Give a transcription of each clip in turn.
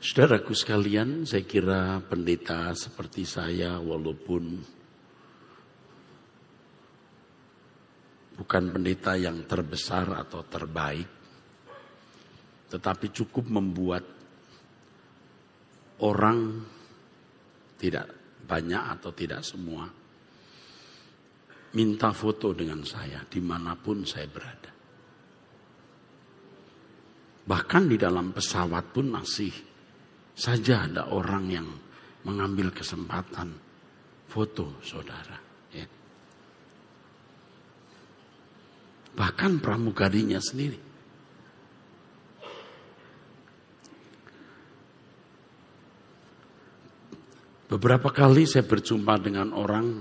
Saudaraku sekalian, saya kira pendeta seperti saya walaupun bukan pendeta yang terbesar atau terbaik, tetapi cukup membuat orang, tidak banyak atau tidak semua, minta foto dengan saya dimanapun saya berada. Bahkan di dalam pesawat pun masih saja ada orang yang mengambil kesempatan foto saudara. Ya. Bahkan pramugarinya sendiri. Beberapa kali saya berjumpa dengan orang,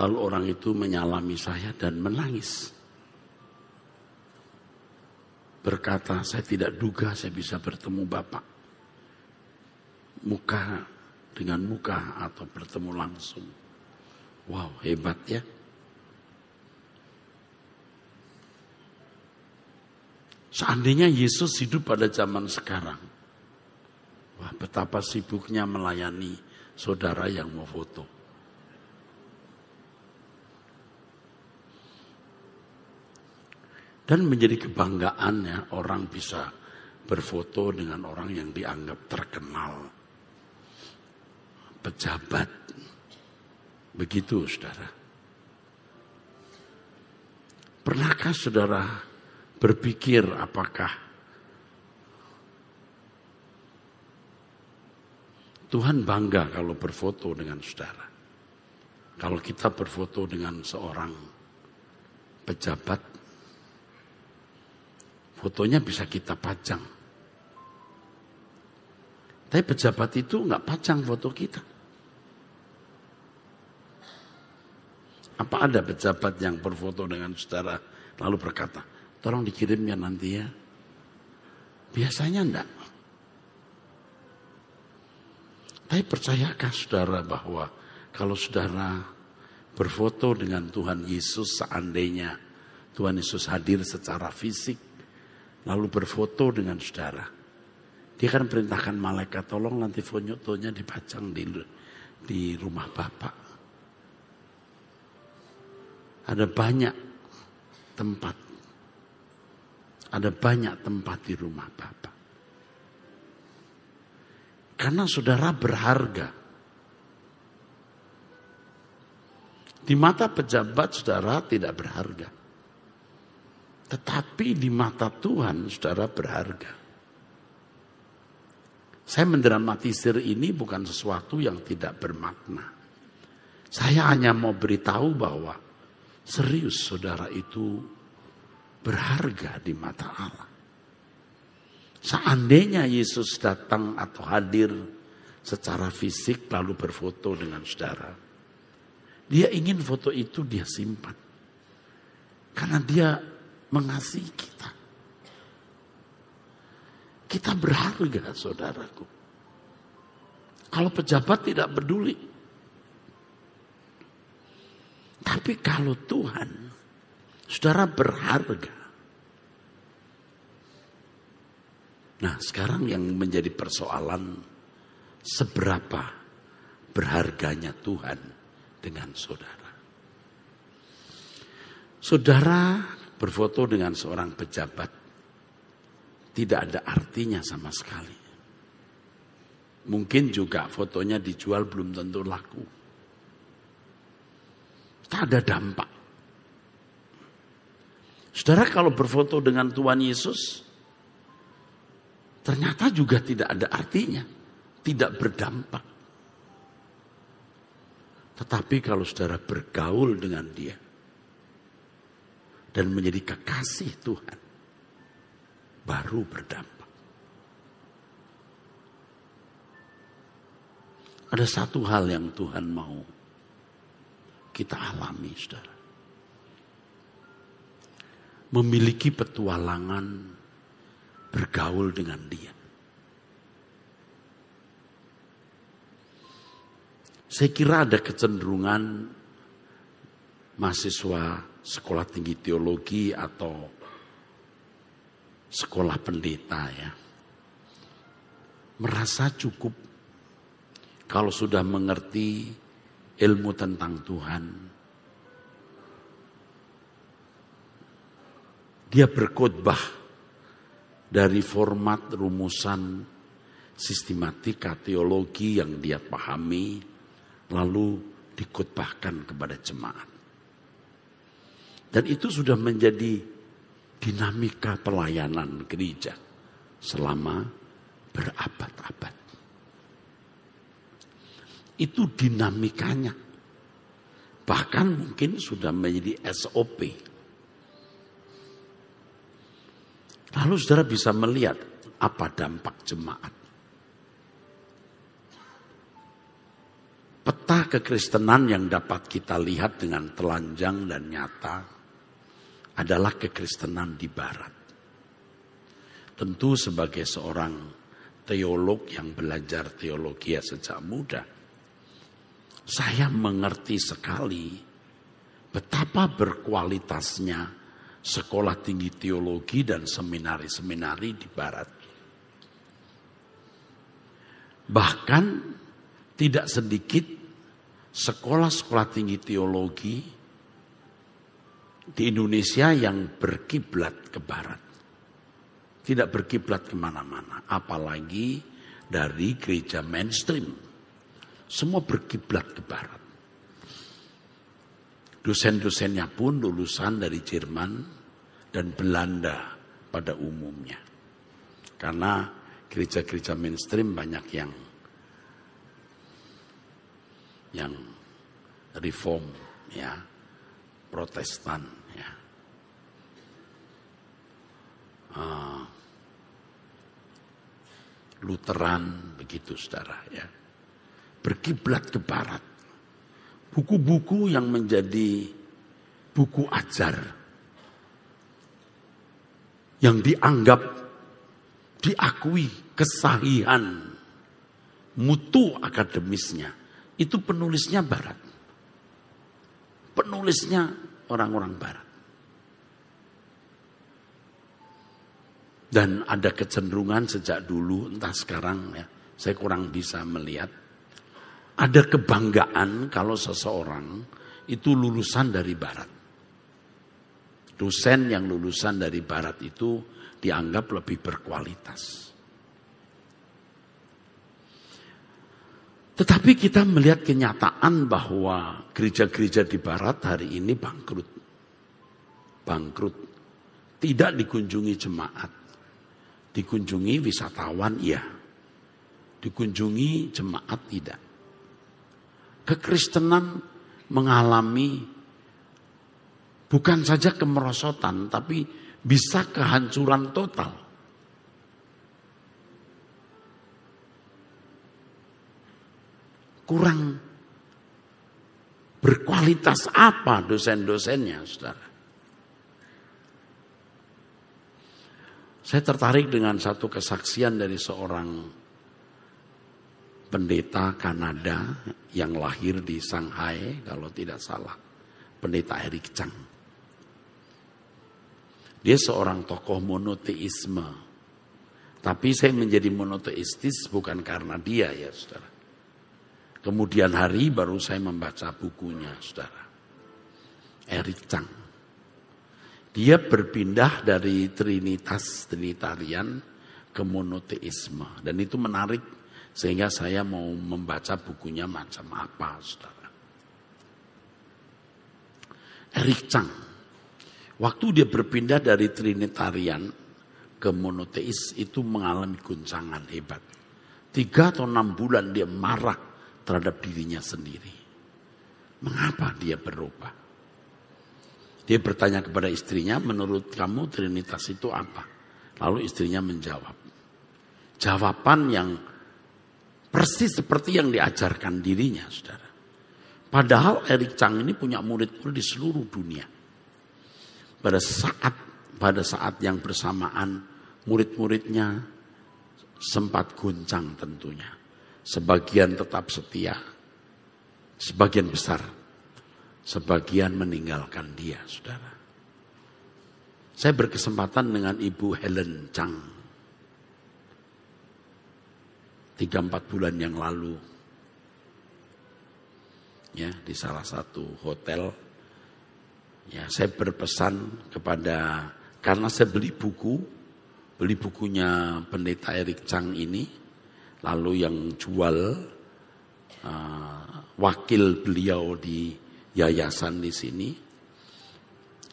lalu orang itu menyalami saya dan menangis. Berkata, saya tidak duga saya bisa bertemu Bapak. Muka dengan muka atau bertemu langsung. Wow, hebat ya. Seandainya Yesus hidup pada zaman sekarang. Wah, betapa sibuknya melayani saudara yang mau foto. Dan menjadi kebanggaan ya, orang bisa berfoto dengan orang yang dianggap terkenal. Pejabat. Begitu saudara. Pernahkah saudara berpikir apakah Tuhan bangga kalau berfoto dengan saudara? Kalau kita berfoto dengan seorang pejabat, fotonya bisa kita pajang. Tapi pejabat itu nggak pajang foto kita. Apa ada pejabat yang berfoto dengan saudara lalu berkata, tolong dikirim ya nanti ya? Biasanya enggak. Tapi percayakah saudara bahwa kalau saudara berfoto dengan Tuhan Yesus, seandainya Tuhan Yesus hadir secara fisik, lalu berfoto dengan saudara, dia akan perintahkan malaikat, tolong nanti fotonya dipajang di rumah Bapak. Ada banyak tempat. Ada banyak tempat di rumah Bapak. Karena saudara berharga. Di mata pejabat saudara tidak berharga. Tetapi di mata Tuhan saudara berharga. Saya mendramatisir ini bukan sesuatu yang tidak bermakna. Saya hanya mau beritahu bahwa serius saudara itu berharga di mata Allah. Seandainya Yesus datang atau hadir secara fisik lalu berfoto dengan saudara, dia ingin foto itu dia simpan. Karena dia mengasihi kita. Kita berharga saudaraku. Kalau pejabat tidak peduli. Tapi kalau Tuhan, saudara berharga. Nah sekarang yang menjadi persoalan, seberapa berharganya Tuhan dengan saudara. Saudara berfoto dengan seorang pejabat tidak ada artinya sama sekali. Mungkin juga fotonya dijual belum tentu laku. Tak ada dampak. Saudara kalau berfoto dengan Tuhan Yesus, ternyata juga tidak ada artinya. Tidak berdampak. Tetapi kalau saudara bergaul dengan dia, dan menjadi kekasih Tuhan, baru berdampak. Ada satu hal yang Tuhan mau kita alami, saudara. Memiliki petualangan bergaul dengan dia. Saya kira ada kecenderungan mahasiswa sekolah tinggi teologi atau sekolah pendeta ya, merasa cukup kalau sudah mengerti ilmu tentang Tuhan. Dia berkhotbah dari format rumusan sistematika teologi yang dia pahami, lalu dikhotbahkan kepada jemaat. Dan itu sudah menjadi dinamika pelayanan gereja selama berabad-abad. Itu dinamikanya. Bahkan mungkin sudah menjadi SOP. Lalu saudara bisa melihat apa dampak jemaat. Peta kekristenan yang dapat kita lihat dengan telanjang dan nyata adalah kekristenan di barat. Tentu sebagai seorang teolog yang belajar teologi sejak muda, saya mengerti sekali betapa berkualitasnya sekolah tinggi teologi dan seminari-seminari di barat. Bahkan tidak sedikit sekolah-sekolah tinggi teologi di Indonesia yang berkiblat ke barat. Tidak berkiblat kemana-mana, apalagi dari gereja mainstream. Semua berkiblat ke barat. Dosen-dosennya pun lulusan dari Jerman dan Belanda pada umumnya. Karena gereja-gereja mainstream banyak yang reform, ya, Protestan, ya. Lutheran, begitu saudara, ya. Berkiblat ke barat. Buku-buku yang menjadi buku ajar, yang dianggap, diakui kesahihan mutu akademisnya, itu penulisnya barat. Penulisnya orang-orang barat. Dan ada kecenderungan sejak dulu, entah sekarang ya, saya kurang bisa melihat. Ada kebanggaan kalau seseorang itu lulusan dari barat. Dosen yang lulusan dari barat itu dianggap lebih berkualitas. Tetapi kita melihat kenyataan bahwa gereja-gereja di barat hari ini bangkrut. Bangkrut. Tidak dikunjungi jemaat. Dikunjungi wisatawan, ya. Dikunjungi jemaat, tidak. Kekristenan mengalami bukan saja kemerosotan, tapi bisa kehancuran total. Kurang berkualitas apa dosen-dosennya, saudara? Saya tertarik dengan satu kesaksian dari seorang pendeta Kanada yang lahir di Shanghai, kalau tidak salah. Pendeta Eric Chang. Dia seorang tokoh monoteisme. Tapi saya menjadi monoteistis bukan karena dia, ya saudara. Kemudian hari baru saya membaca bukunya, saudara. Eric Chang. Dia berpindah dari Trinitarian ke monoteisme. Dan itu menarik, sehingga saya mau membaca bukunya macam apa, saudara. Eric Chang, waktu dia berpindah dari Trinitarian ke monoteis, itu mengalami guncangan hebat. 3 atau 6 bulan dia marah terhadap dirinya sendiri. Mengapa dia berubah? Dia bertanya kepada istrinya, menurut kamu Trinitas itu apa? Lalu istrinya menjawab. Jawaban yang persis seperti yang diajarkan dirinya, saudara. Padahal Eric Chang ini punya murid-murid di seluruh dunia. Pada saat yang bersamaan, murid-muridnya sempat goncang tentunya. Sebagian tetap setia, sebagian besar, sebagian meninggalkan dia, saudara. Saya berkesempatan dengan Ibu Helen Chang. 3-4 bulan yang lalu. Ya, di salah satu hotel. Ya, saya berpesan kepada, karena saya beli bukunya Pendeta Eric Chang ini, lalu yang jual wakil beliau di yayasan di sini.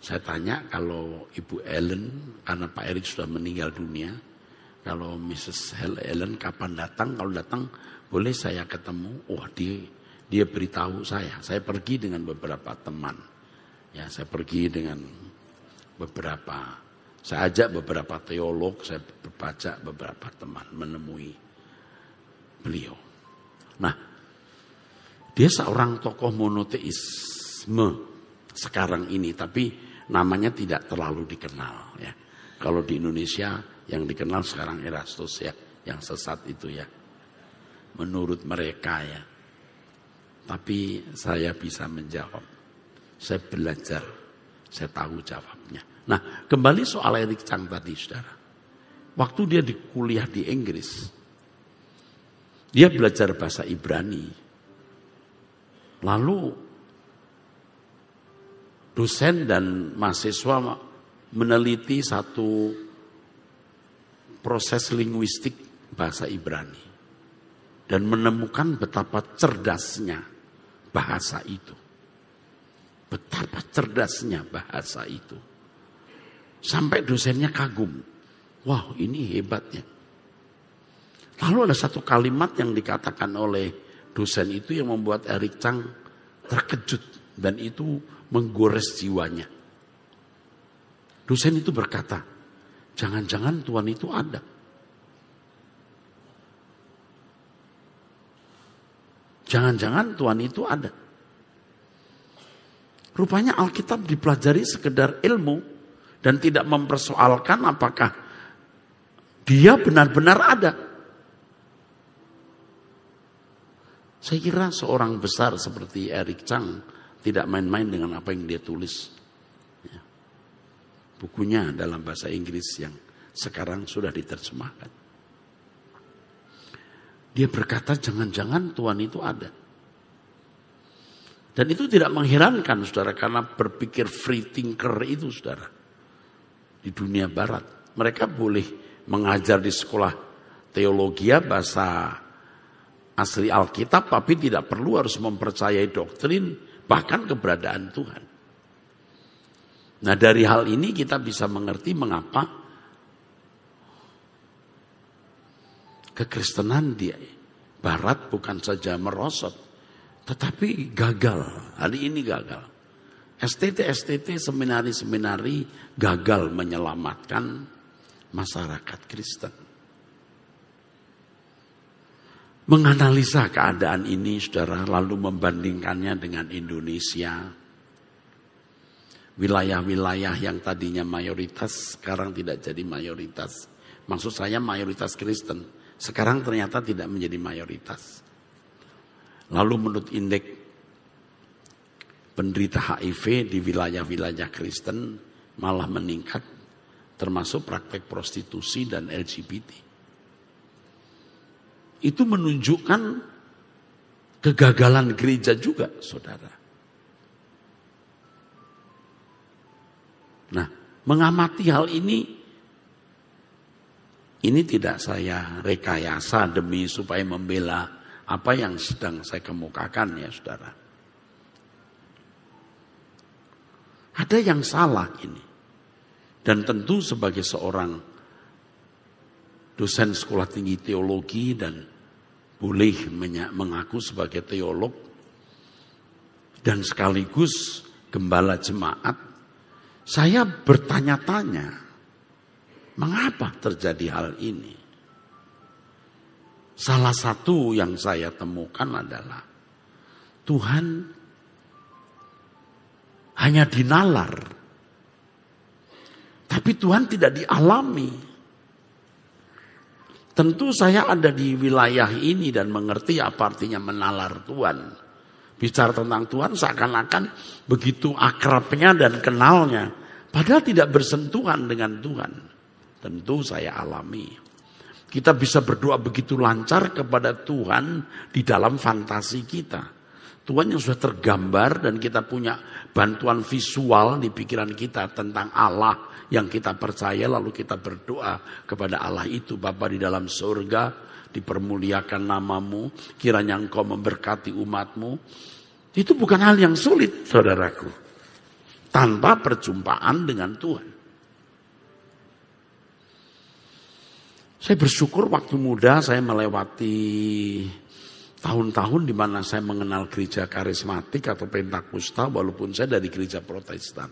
Saya tanya kalau Ibu Ellen, karena Pak Eric sudah meninggal dunia, kalau Mrs. Ellen kapan datang, kalau datang boleh saya ketemu. Oh, dia beritahu saya pergi dengan beberapa teman. Ya, saya pergi dengan saya ajak beberapa teolog, saya baca beberapa teman menemui beliau. Nah, dia seorang tokoh monoteisme sekarang ini, tapi namanya tidak terlalu dikenal. Ya. Kalau di Indonesia yang dikenal sekarang Erastus ya, yang sesat itu ya, menurut mereka ya. Tapi saya bisa menjawab, saya belajar, saya tahu jawabnya. Nah, kembali soal Eric Chang tadi, saudara. Waktu dia kuliah di Inggris, dia belajar bahasa Ibrani. Lalu dosen dan mahasiswa meneliti satu proses linguistik bahasa Ibrani dan menemukan betapa cerdasnya bahasa itu. Betapa cerdasnya bahasa itu. Sampai dosennya kagum. Wah, ini hebatnya. Lalu ada satu kalimat yang dikatakan oleh dosen itu yang membuat Eric Chang terkejut. Dan itu menggores jiwanya. Dosen itu berkata, jangan-jangan Tuhan itu ada. Jangan-jangan Tuhan itu ada. Rupanya Alkitab dipelajari sekedar ilmu dan tidak mempersoalkan apakah dia benar-benar ada. Saya kira seorang besar seperti Eric Chang tidak main-main dengan apa yang dia tulis. Ya. Bukunya dalam bahasa Inggris yang sekarang sudah diterjemahkan. Dia berkata jangan-jangan Tuhan itu ada. Dan itu tidak mengherankan saudara, karena berpikir free thinker itu saudara. Di dunia barat. Mereka boleh mengajar di sekolah teologi bahasa asli Alkitab, tapi tidak perlu harus mempercayai doktrin, bahkan keberadaan Tuhan. Nah, dari hal ini kita bisa mengerti mengapa kekristenan di barat bukan saja merosot, tetapi gagal. Hari ini gagal. STT, seminari gagal menyelamatkan masyarakat Kristen. Menganalisa keadaan ini, saudara, lalu membandingkannya dengan Indonesia. Wilayah-wilayah yang tadinya mayoritas, sekarang tidak jadi mayoritas. Maksud saya mayoritas Kristen, sekarang ternyata tidak menjadi mayoritas. Lalu menurut indeks penderita HIV di wilayah-wilayah Kristen malah meningkat, termasuk praktek prostitusi dan LGBT. Itu menunjukkan kegagalan gereja juga, saudara. Nah, mengamati hal ini tidak saya rekayasa demi supaya membela apa yang sedang saya kemukakan ya, saudara. Ada yang salah ini. Dan tentu sebagai seorang dosen sekolah tinggi teologi dan boleh mengaku sebagai teolog dan sekaligus gembala jemaat, saya bertanya-tanya, mengapa terjadi hal ini? Salah satu yang saya temukan adalah Tuhan hanya dinalar, tapi Tuhan tidak dialami. Tentu saya ada di wilayah ini dan mengerti apa artinya menalar Tuhan. Bicara tentang Tuhan seakan-akan begitu akrabnya dan kenalnya. Padahal tidak bersentuhan dengan Tuhan. Tentu saya alami. Kita bisa berdoa begitu lancar kepada Tuhan di dalam fantasi kita. Tuhan yang sudah tergambar dan kita punya bantuan visual di pikiran kita tentang Allah yang kita percaya, lalu kita berdoa kepada Allah itu. Bapa di dalam surga, dipermuliakan namamu, kiranya engkau memberkati umatmu. Itu bukan hal yang sulit, saudaraku. Tanpa perjumpaan dengan Tuhan. Saya bersyukur waktu muda saya melewati tahun-tahun di mana saya mengenal gereja karismatik atau Pentakosta walaupun saya dari gereja Protestan.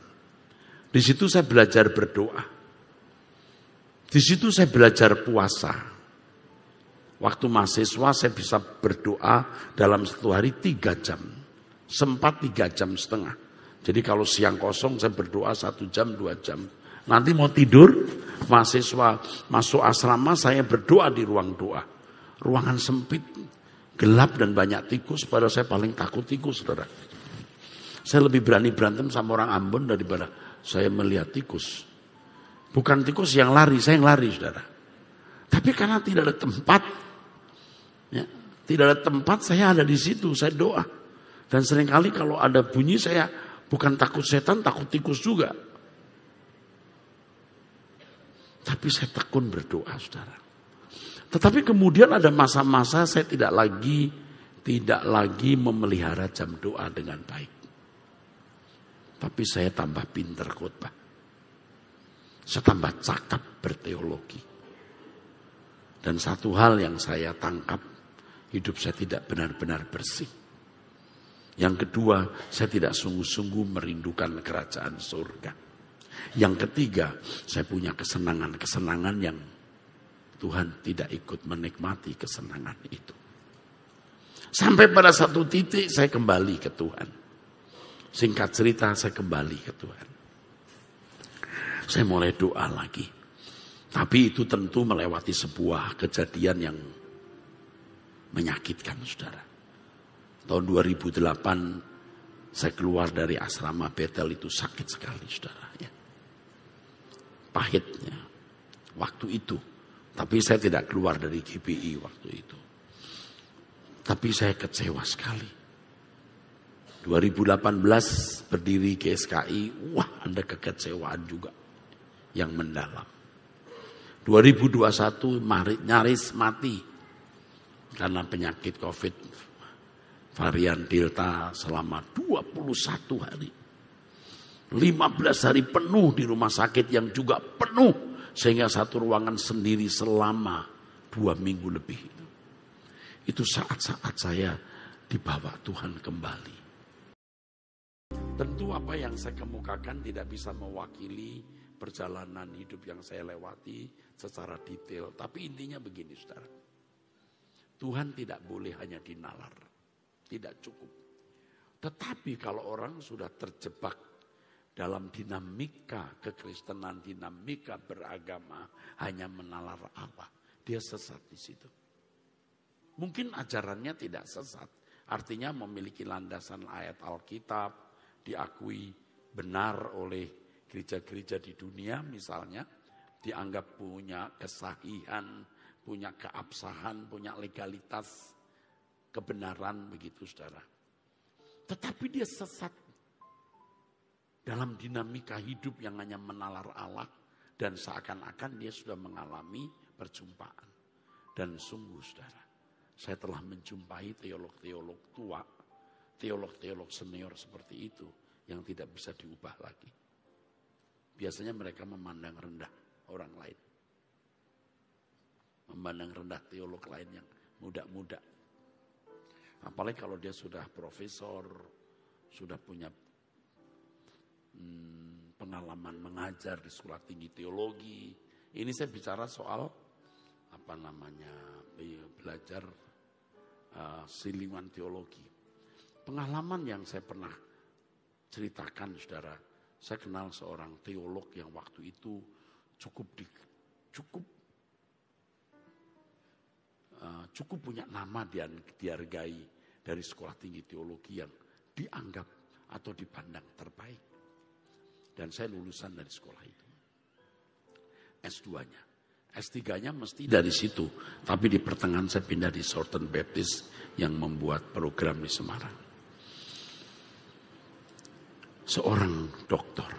Di situ saya belajar berdoa. Di situ saya belajar puasa. Waktu mahasiswa saya bisa berdoa dalam satu hari 3 jam. Sempat 3 jam setengah. Jadi kalau siang kosong saya berdoa 1 jam, 2 jam. Nanti mau tidur, mahasiswa masuk asrama, saya berdoa di ruang doa. Ruangan sempit, gelap dan banyak tikus, padahal saya paling takut tikus, saudara. Saya lebih berani berantem sama orang Ambon daripada saya melihat tikus. Bukan tikus yang lari, saya yang lari, saudara. Tapi karena tidak ada tempat, ya, tidak ada tempat, saya ada di situ, saya doa. Dan seringkali kalau ada bunyi, saya bukan takut setan, takut tikus juga. Tapi saya tekun berdoa, saudara. Tetapi kemudian ada masa-masa saya tidak lagi memelihara jam doa dengan baik. Tapi saya tambah pinter khotbah. Saya tambah cakap berteologi. Dan satu hal yang saya tangkap, hidup saya tidak benar-benar bersih. Yang kedua, saya tidak sungguh-sungguh merindukan kerajaan surga. Yang ketiga, saya punya kesenangan-kesenangan yang Tuhan tidak ikut menikmati kesenangan itu. Sampai pada satu titik saya kembali ke Tuhan. Singkat cerita saya kembali ke Tuhan. Saya mulai doa lagi. Tapi itu tentu melewati sebuah kejadian yang menyakitkan, saudara. Tahun 2008 saya keluar dari asrama Bethel itu sakit sekali, saudara. Ya. Pahitnya waktu itu. Tapi saya tidak keluar dari GBI waktu itu. Tapi saya kecewa sekali. 2018 berdiri GSKI, wah ada kekecewaan juga yang mendalam. 2021 nyaris mati karena penyakit COVID varian Delta selama 21 hari. 15 hari penuh di rumah sakit yang juga penuh. Sehingga satu ruangan sendiri selama 2 minggu lebih. Itu saat-saat saya dibawa Tuhan kembali. Tentu apa yang saya kemukakan tidak bisa mewakili perjalanan hidup yang saya lewati secara detail. Tapi intinya begini, saudara. Tuhan tidak boleh hanya dinalar. Tidak cukup. Tetapi kalau orang sudah terjebak dalam dinamika kekristenan, dinamika beragama, hanya menalar Allah, dia sesat di situ. Mungkin ajarannya tidak sesat, artinya memiliki landasan ayat Alkitab, diakui benar oleh gereja-gereja di dunia misalnya, dianggap punya kesahihan, punya keabsahan, punya legalitas, kebenaran begitu, saudara. Tetapi dia sesat dalam dinamika hidup yang hanya menalar Allah dan seakan-akan dia sudah mengalami perjumpaan. Dan sungguh, saudara, saya telah menjumpai teolog-teolog tua, teolog-teolog senior seperti itu yang tidak bisa diubah lagi. Biasanya mereka memandang rendah orang lain. Memandang rendah teolog lain yang muda-muda. Apalagi kalau dia sudah profesor, sudah punya pengalaman mengajar di sekolah tinggi teologi. Ini saya bicara soal belajar silingwan teologi. Pengalaman yang saya pernah ceritakan, saudara, saya kenal seorang teolog yang waktu itu cukup punya nama dan dihargai dari sekolah tinggi teologi yang dianggap atau dipandang terbaik. Dan saya lulusan dari sekolah itu. S2-nya. S3-nya mesti dari situ. Tapi di pertengahan saya pindah di Southern Baptist yang membuat program di Semarang. Seorang dokter,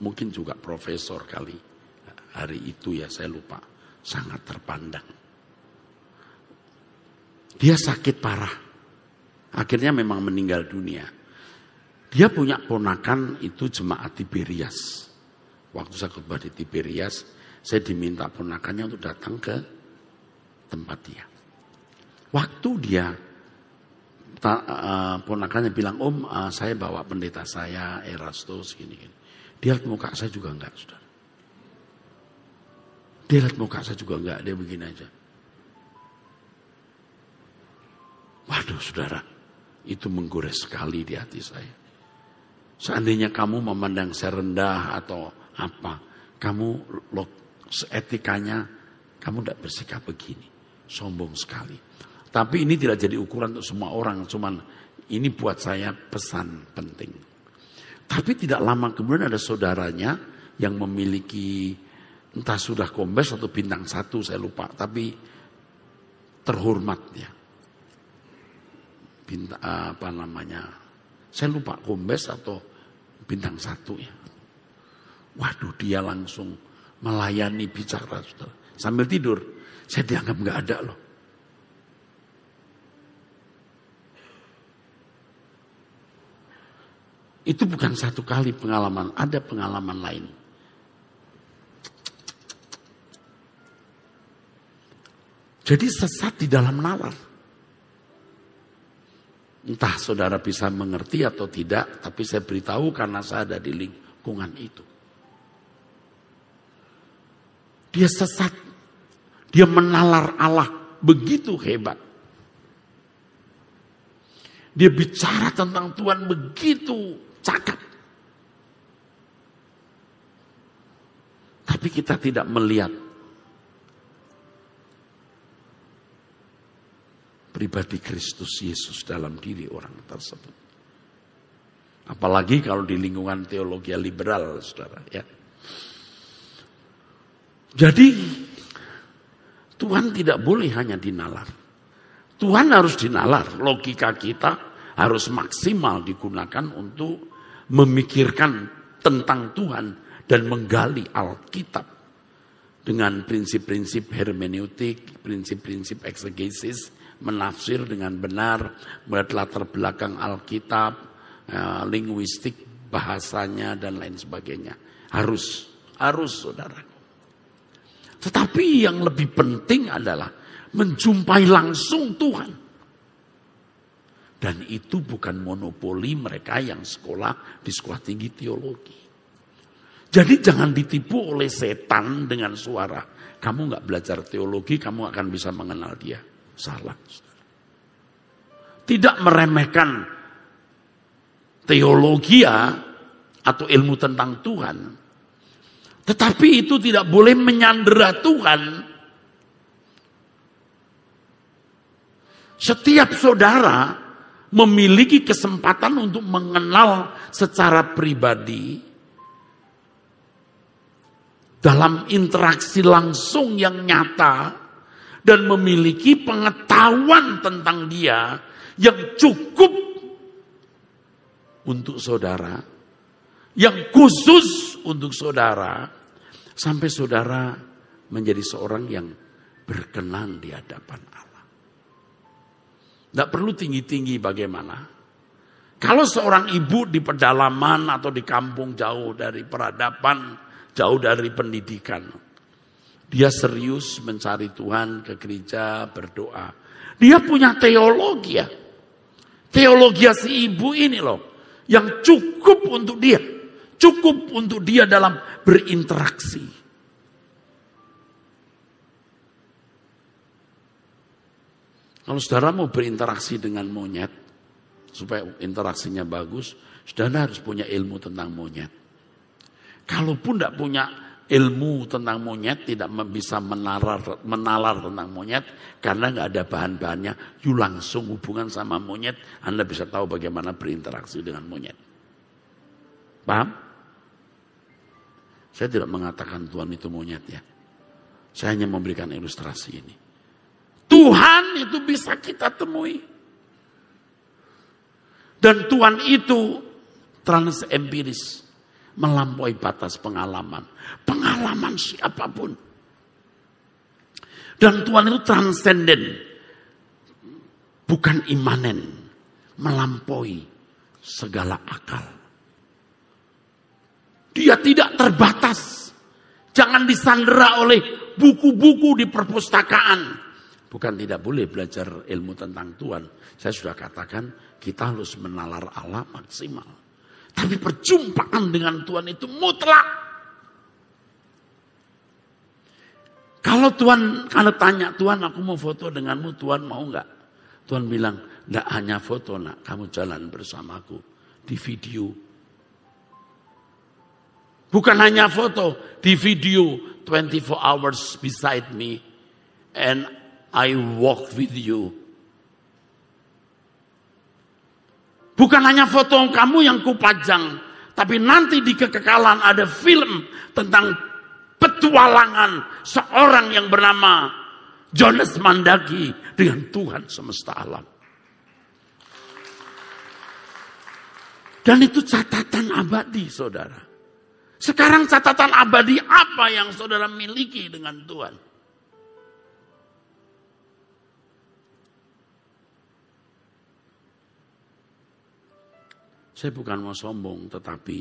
mungkin juga profesor kali. Hari itu ya saya lupa, sangat terpandang. Dia sakit parah. Akhirnya memang meninggal dunia. Dia punya ponakan itu jemaat Tiberias. Waktu saya khotbah di Tiberias, saya diminta ponakannya untuk datang ke tempat dia. Waktu dia, ponakannya bilang, Om saya bawa pendeta saya, Erastus, gini-gini. Dia lihat muka saya juga enggak, saudara. Dia lihat muka saya juga enggak, dia begini aja. Waduh saudara, itu menggores sekali di hati saya. Seandainya kamu memandang saya rendah atau apa, kamu etikanya, kamu tidak bersikap begini. Sombong sekali. Tapi ini tidak jadi ukuran untuk semua orang, cuman ini buat saya pesan penting. Tapi tidak lama kemudian ada saudaranya yang memiliki entah sudah kombes atau bintang 1, saya lupa, tapi terhormat ya. Bintang apa namanya? Saya lupa kombes atau bintang 1 ya. Waduh, dia langsung melayani bicara saudara. Sambil tidur, saya dianggap nggak ada loh. Itu bukan satu kali pengalaman, ada pengalaman lain. Jadi sesat di dalam nalar. Entah saudara bisa mengerti atau tidak, tapi saya beritahu karena saya ada di lingkungan itu. Dia sesat, dia menalar Allah begitu hebat. Dia bicara tentang Tuhan begitu cakap. Tapi kita tidak melihat pribadi Kristus Yesus dalam diri orang tersebut. Apalagi kalau di lingkungan teologi liberal, saudara. Ya. Jadi Tuhan tidak boleh hanya dinalar. Tuhan harus dinalar. Logika kita harus maksimal digunakan untuk memikirkan tentang Tuhan dan menggali Alkitab dengan prinsip-prinsip hermeneutik, prinsip-prinsip eksegesis, menafsir dengan benar, melihat latar belakang Alkitab, linguistik, bahasanya dan lain sebagainya. Harus saudara. Tetapi yang lebih penting adalah menjumpai langsung Tuhan. Dan itu bukan monopoli mereka yang sekolah di sekolah tinggi teologi. Jadi jangan ditipu oleh setan dengan suara. Kamu gak belajar teologi, kamu akan bisa mengenal dia. Salah. Tidak meremehkan teologia atau ilmu tentang Tuhan. Tetapi itu tidak boleh menyandera Tuhan. Setiap saudara memiliki kesempatan untuk mengenal secara pribadi dalam interaksi langsung yang nyata dan memiliki pengetahuan tentang dia yang cukup untuk saudara, yang khusus untuk saudara, sampai saudara menjadi seorang yang berkenan di hadapan Allah. Tidak perlu tinggi-tinggi bagaimana. Kalau seorang ibu di pedalaman atau di kampung jauh dari peradaban, jauh dari pendidikan, dia serius mencari Tuhan, ke gereja, berdoa. Dia punya teologi ya. Teologi si ibu ini loh, yang cukup untuk dia. Cukup untuk dia dalam berinteraksi. Kalau saudara mau berinteraksi dengan monyet, supaya interaksinya bagus, saudara harus punya ilmu tentang monyet. Kalaupun tidak punya ilmu tentang monyet, tidak bisa menalar tentang monyet, karena nggak ada bahan-bahannya, you langsung hubungan sama monyet, Anda bisa tahu bagaimana berinteraksi dengan monyet. Paham? Saya tidak mengatakan Tuhan itu monyet ya. Saya hanya memberikan ilustrasi ini. Tuhan itu bisa kita temui. Dan Tuhan itu transempiris. Melampaui batas pengalaman. Pengalaman siapapun. Dan Tuhan itu transenden. Bukan imanen. Melampaui segala akal. Dia tidak terbatas. Jangan disandera oleh buku-buku di perpustakaan. Bukan tidak boleh belajar ilmu tentang Tuhan. Saya sudah katakan kita harus menalar Allah maksimal. Tapi perjumpaan dengan Tuhan itu mutlak. Kalau tanya Tuhan, aku mau foto denganmu, Tuhan mau enggak? Tuhan bilang, enggak hanya foto nak, kamu jalan bersamaku di video. Bukan hanya foto, di video 24 hours beside me and I walk with you. Bukan hanya foto kamu yang kupajang, tapi nanti di kekekalan ada film tentang petualangan seorang yang bernama Jonas Mandagi dengan Tuhan semesta alam. Dan itu catatan abadi, saudara. Sekarang catatan abadi apa yang saudara miliki dengan Tuhan? Saya bukan mau sombong, tetapi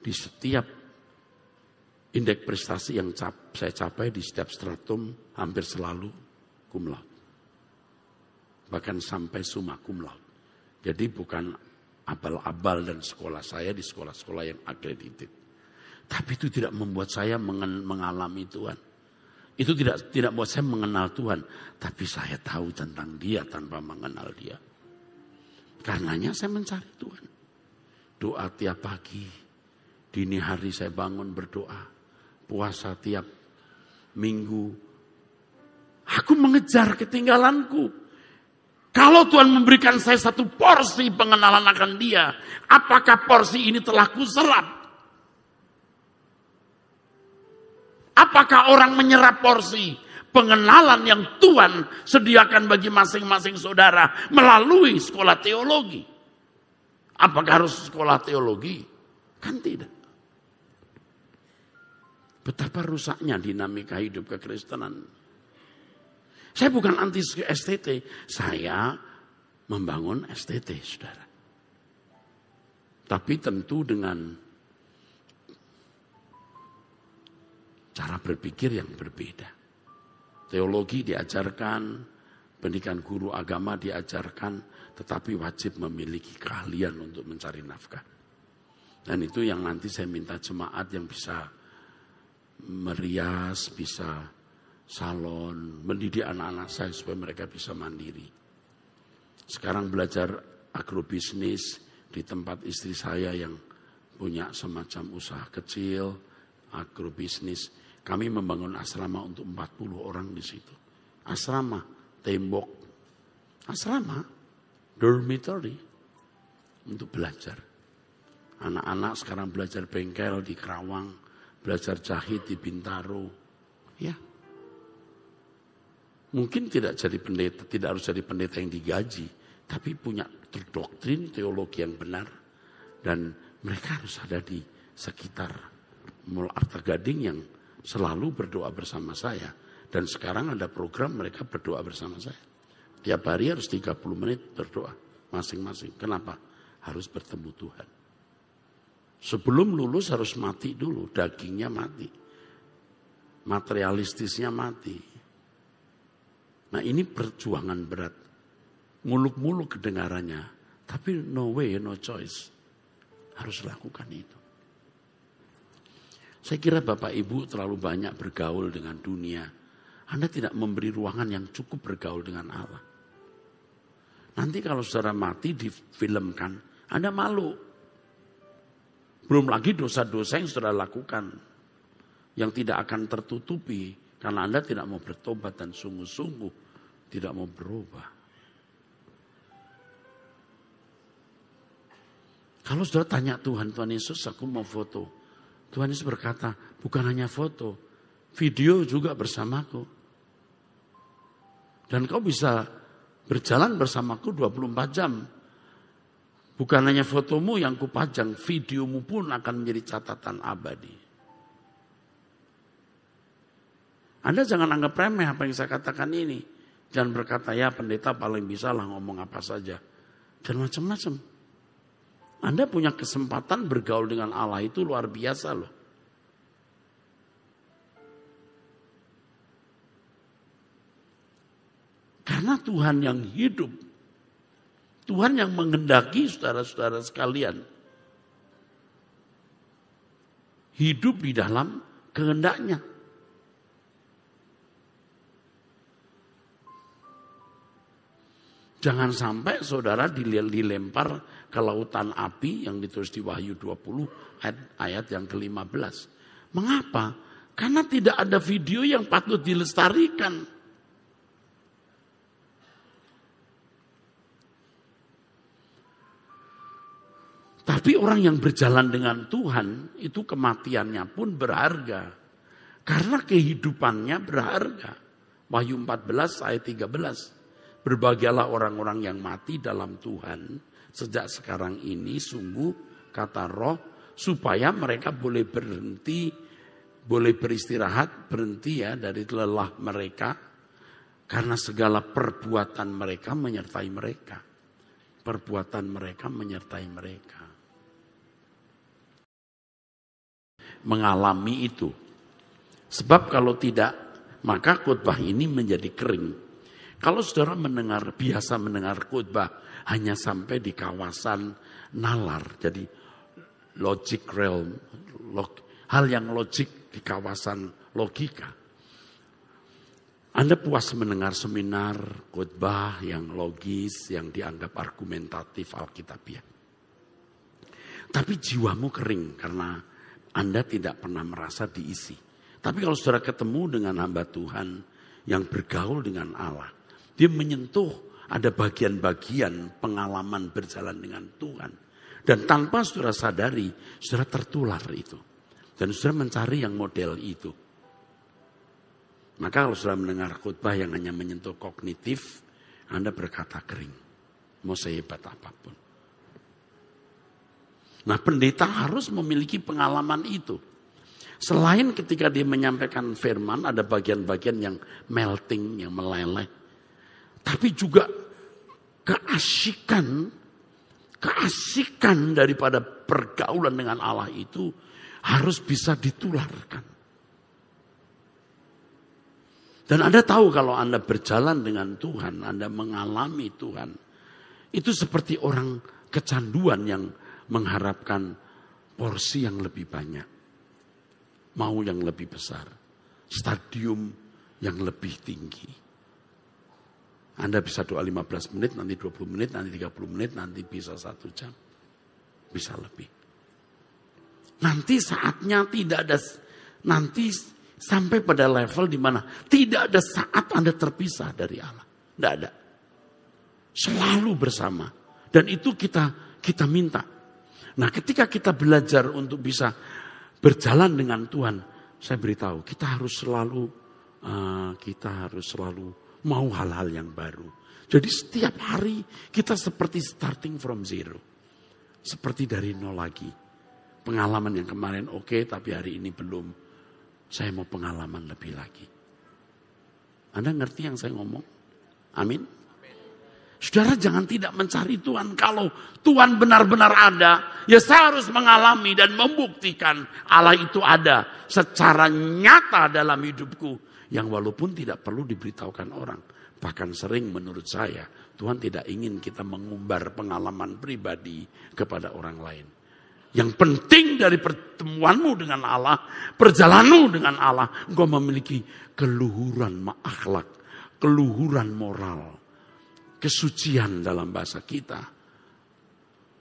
di setiap indeks prestasi yang saya capai di setiap stratum hampir selalu cum laude. Bahkan sampai summa cum laude. Jadi bukan abal-abal dan sekolah saya di sekolah-sekolah yang akredited. Tapi itu tidak membuat saya mengalami Tuhan. Itu tidak membuat saya mengenal Tuhan. Tapi saya tahu tentang Dia tanpa mengenal Dia. Karenanya saya mencari Tuhan. Doa tiap pagi. Dini hari saya bangun berdoa. Puasa tiap minggu. Aku mengejar ketinggalanku. Kalau Tuhan memberikan saya satu porsi pengenalan akan Dia. Apakah porsi ini telah kuserap? Apakah orang menyerap porsi pengenalan yang Tuhan sediakan bagi masing-masing saudara melalui sekolah teologi? Apakah harus sekolah teologi? Kan tidak. Betapa rusaknya dinamika hidup kekristenan. Saya bukan anti STT, saya membangun STT, saudara. Tapi tentu dengan cara berpikir yang berbeda. Teologi diajarkan, pendidikan guru agama diajarkan, tetapi wajib memiliki keahlian untuk mencari nafkah. Dan itu yang nanti saya minta jemaat yang bisa merias, bisa salon, mendidik anak-anak saya supaya mereka bisa mandiri. Sekarang belajar agrobisnis di tempat istri saya yang punya semacam usaha kecil, agrobisnis. Kami membangun asrama untuk 40 orang di situ. Asrama, tembok, asrama, dormitory untuk belajar. Anak-anak sekarang belajar bengkel di Kerawang, belajar jahit di Bintaro. Ya. Mungkin tidak jadi pendeta, tidak harus jadi pendeta yang digaji, tapi punya doktrin teologi yang benar. Dan mereka harus ada di sekitar Mall Arta Gading yang selalu berdoa bersama saya. Dan sekarang ada program mereka berdoa bersama saya. Tiap hari harus 30 menit berdoa masing-masing. Kenapa? Harus bertemu Tuhan. Sebelum lulus harus mati dulu, dagingnya mati. Materialistisnya mati. Nah ini perjuangan berat. Muluk-muluk kedengarannya. Tapi no way, no choice. Harus lakukan itu. Saya kira Bapak Ibu terlalu banyak bergaul dengan dunia. Anda tidak memberi ruangan yang cukup bergaul dengan Allah. Nanti kalau saudara mati difilmkan, Anda malu. Belum lagi dosa-dosa yang saudara lakukan. Yang tidak akan tertutupi. Karena Anda tidak mau bertobat dan sungguh-sungguh tidak mau berubah. Kalau saudara tanya Tuhan Yesus, aku mau foto. Tuhan Yesus berkata, bukan hanya foto. video juga bersamaku. Dan kau bisa berjalan bersamaku 24 jam. Bukan hanya fotomu yang kupajang, videomu pun akan menjadi catatan abadi. Anda jangan anggap remeh apa yang saya katakan ini. Jangan berkata, ya pendeta paling bisa lah ngomong apa saja. Dan macam-macam. Anda punya kesempatan bergaul dengan Allah itu luar biasa loh. Karena Tuhan yang hidup. Tuhan yang menghendaki saudara-saudara sekalian. Hidup di dalam kehendaknya. Jangan sampai saudara dilempar ke lautan api yang ditulis di Wahyu 20 ayat yang ke-15. Mengapa? Karena tidak ada video yang patut dilestarikan. Tapi orang yang berjalan dengan Tuhan itu kematiannya pun berharga. Karena kehidupannya berharga. Wahyu 14 ayat 13. Berbahagialah orang-orang yang mati dalam Tuhan sejak sekarang ini, sungguh kata Roh, supaya mereka boleh berhenti, boleh beristirahat, berhenti ya dari lelah mereka, karena segala perbuatan mereka menyertai mereka. Perbuatan mereka menyertai mereka. Mengalami itu. Sebab kalau tidak, maka khotbah ini menjadi kering. Kalau saudara biasa mendengar khotbah hanya sampai di kawasan nalar, jadi logic realm, hal yang logik di kawasan logika. Anda puas mendengar seminar khotbah yang logis, yang dianggap argumentatif Alkitabiah. Tapi jiwamu kering karena Anda tidak pernah merasa diisi. Tapi kalau saudara ketemu dengan hamba Tuhan yang bergaul dengan Allah, dia menyentuh ada bagian-bagian pengalaman berjalan dengan Tuhan. Dan tanpa saudara sadari, saudara tertular itu. Dan saudara mencari yang model itu. Maka kalau saudara mendengar khotbah yang hanya menyentuh kognitif, Anda berkata kering. Mau sehebat apapun. Nah, pendeta harus memiliki pengalaman itu. Selain ketika dia menyampaikan firman, ada bagian-bagian yang melting, yang meleleh. Tapi juga keasikan daripada pergaulan dengan Allah itu harus bisa ditularkan. Dan Anda tahu kalau Anda berjalan dengan Tuhan, Anda mengalami Tuhan, itu seperti orang kecanduan yang mengharapkan porsi yang lebih banyak. Mau yang lebih besar. Stadium yang lebih tinggi. Anda bisa doa 15 menit, nanti 20 menit, nanti 30 menit, nanti bisa 1 jam. Bisa lebih. Nanti saatnya tidak ada, nanti sampai pada level di mana tidak ada saat Anda terpisah dari Allah. Tidak ada. Selalu bersama. Dan itu kita minta. Nah, ketika kita belajar untuk bisa berjalan dengan Tuhan, saya beritahu, kita harus selalu mau hal-hal yang baru. Jadi setiap hari kita seperti starting from zero. Seperti dari nol lagi. Pengalaman yang kemarin oke, tapi hari ini belum. Saya mau pengalaman lebih lagi. Anda ngerti yang saya ngomong? Amin. Saudara jangan tidak mencari Tuhan. Kalau Tuhan benar-benar ada, ya saya harus mengalami dan membuktikan Allah itu ada secara nyata dalam hidupku. Yang walaupun tidak perlu diberitahukan orang. Bahkan sering menurut saya, Tuhan tidak ingin kita mengumbar pengalaman pribadi kepada orang lain. Yang penting dari pertemuanmu dengan Allah, perjalananmu dengan Allah, engkau memiliki keluhuran akhlak, keluhuran moral, kesucian dalam bahasa kita.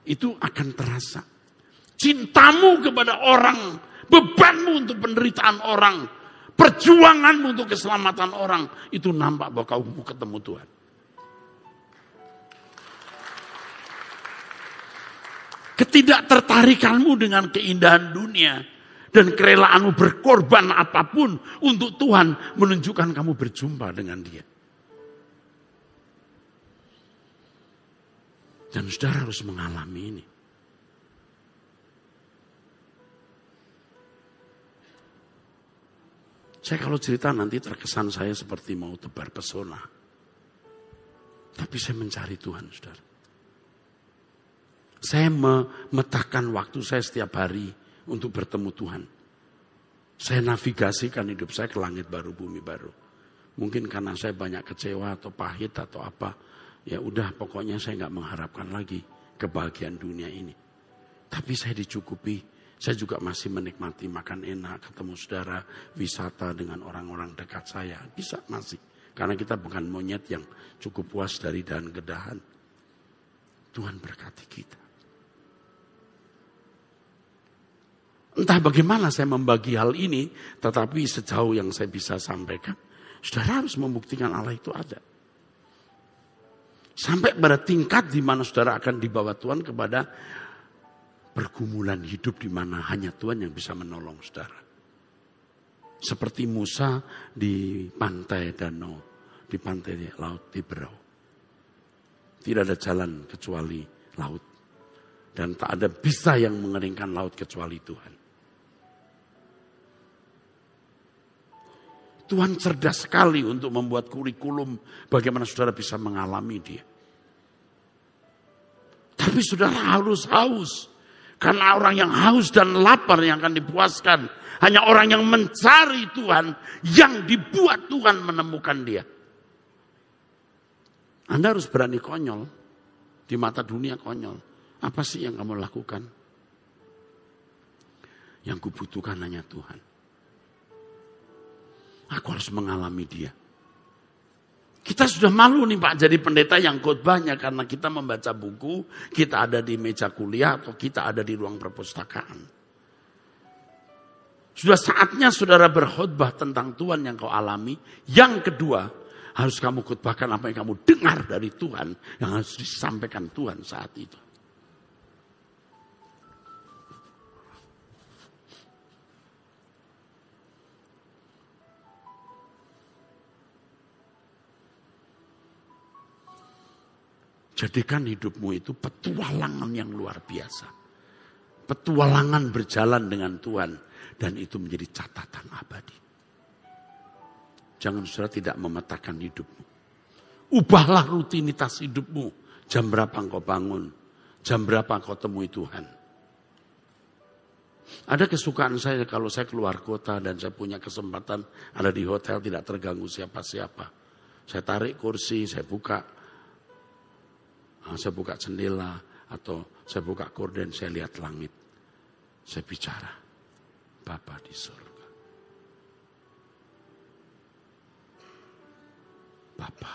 Itu akan terasa. Cintamu kepada orang, bebanmu untuk penderitaan orang, perjuanganmu untuk keselamatan orang, itu nampak bahwa kau ketemu Tuhan. Ketidaktertarikanmu dengan keindahan dunia, Dan kerelaanmu berkorban apapun untuk Tuhan menunjukkan kamu berjumpa dengan Dia. Dan saudara harus mengalami ini. Saya kalau cerita nanti terkesan saya seperti mau tebar pesona. Tapi saya mencari Tuhan, saudara. Saya memetakan waktu saya setiap hari untuk bertemu Tuhan. Saya navigasikan hidup saya ke langit baru, bumi baru. Mungkin karena saya banyak kecewa atau pahit atau apa. Ya udah, pokoknya saya nggak mengharapkan lagi kebahagiaan dunia ini. Tapi saya dicukupi. Saya juga masih menikmati makan enak, ketemu saudara, wisata dengan orang-orang dekat saya. Bisa masih. Karena kita bukan monyet yang cukup puas dari dahan ke dahan. Tuhan berkati kita. Entah bagaimana saya membagi hal ini, tetapi sejauh yang saya bisa sampaikan, saudara harus membuktikan Allah itu ada. Sampai pada tingkat di mana saudara akan dibawa Tuhan kepada pergumulan hidup di mana hanya Tuhan yang bisa menolong saudara. Seperti Musa di pantai danau, di pantai laut Tiberau. Tidak ada jalan kecuali laut. Dan tak ada bisa yang mengeringkan laut kecuali Tuhan. Tuhan cerdas sekali untuk membuat kurikulum bagaimana saudara bisa mengalami Dia. Tapi saudara harus haus. Karena orang yang haus dan lapar yang akan dipuaskan. Hanya orang yang mencari Tuhan yang dibuat Tuhan menemukan Dia. Anda harus berani konyol. Di mata dunia konyol. Apa sih yang kamu lakukan? Yang kubutuhkan hanya Tuhan. Aku harus mengalami Dia. Kita sudah malu nih Pak jadi pendeta yang khotbahnya karena kita membaca buku, kita ada di meja kuliah atau kita ada di ruang perpustakaan. Sudah saatnya saudara berkhotbah tentang Tuhan yang kau alami. Yang kedua, harus kamu khotbahkan apa yang kamu dengar dari Tuhan yang harus disampaikan Tuhan saat itu. Jadikan hidupmu itu petualangan yang luar biasa. Petualangan berjalan dengan Tuhan. Dan itu menjadi catatan abadi. Jangan saudara tidak memetakan hidupmu. Ubahlah rutinitas hidupmu. Jam berapa engkau bangun. Jam berapa engkau temui Tuhan. Ada kesukaan saya kalau saya keluar kota dan saya punya kesempatan ada di hotel tidak terganggu siapa-siapa. Saya tarik kursi, saya buka jendela atau saya buka gorden, saya lihat langit. Saya bicara, Bapa di surga. Bapa.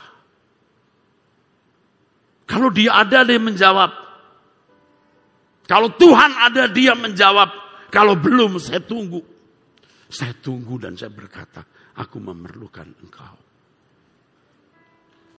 Kalau Dia ada, Dia menjawab. Kalau Tuhan ada, Dia menjawab. Kalau belum, saya tunggu. Saya tunggu dan saya berkata, aku memerlukan Engkau.